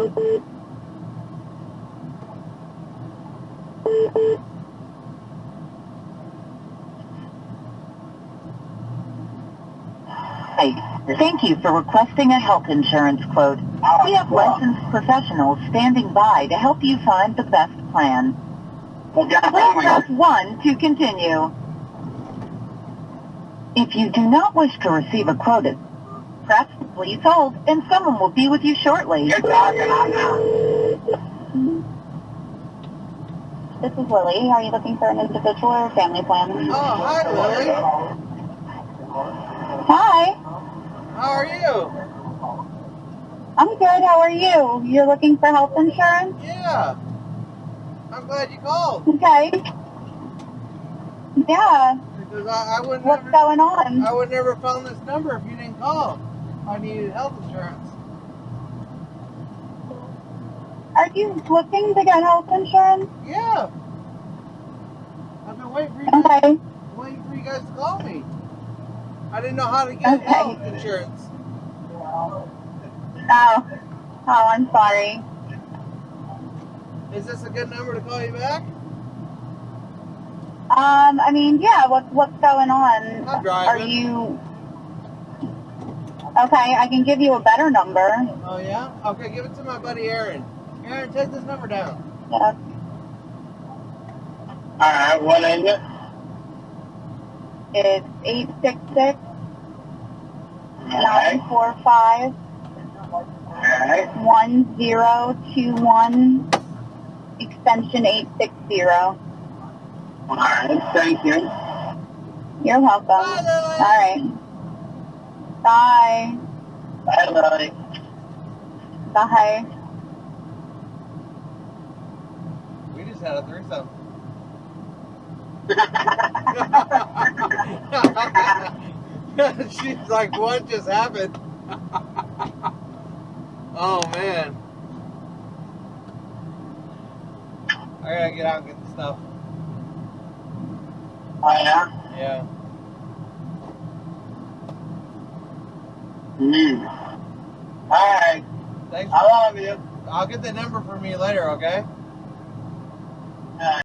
phone. Thank you for requesting a health insurance quote. We have licensed professionals standing by to help you find the best plan. Please press 1 to continue. If you do not wish to receive a quote, press please hold and someone will be with you shortly. This is Lily. Are you looking for an individual or family plan? Oh, hi, Lily. Hi. How are you? I'm good. How are you? You're looking for health insurance? Yeah. I'm glad you called. Okay. Yeah. Because I would What's never, going on? I would never found this number if you didn't call. I needed health insurance. Are you looking to get health insurance? Yeah. I've been waiting for you guys to call me. I didn't know how to get health insurance. Oh, I'm sorry. Is this a good number to call you back? I mean, yeah, what's going on? I'm driving. Are you... Okay, I can give you a better number. Oh, yeah? Okay, give it to my buddy Aaron. Aaron, take this number down. Yeah. Alright, what is it? It's 866-945-1021, extension 860. Alright, thank you. You're welcome. Bye, Lily. All right. Bye. Bye, Lily. Bye. We just had a threesome. She's like, what just happened? Oh, man. I gotta get out and get the stuff. Oh, yeah? Yeah. Alright, Thanks. I love you. I'll get the number from you later, okay?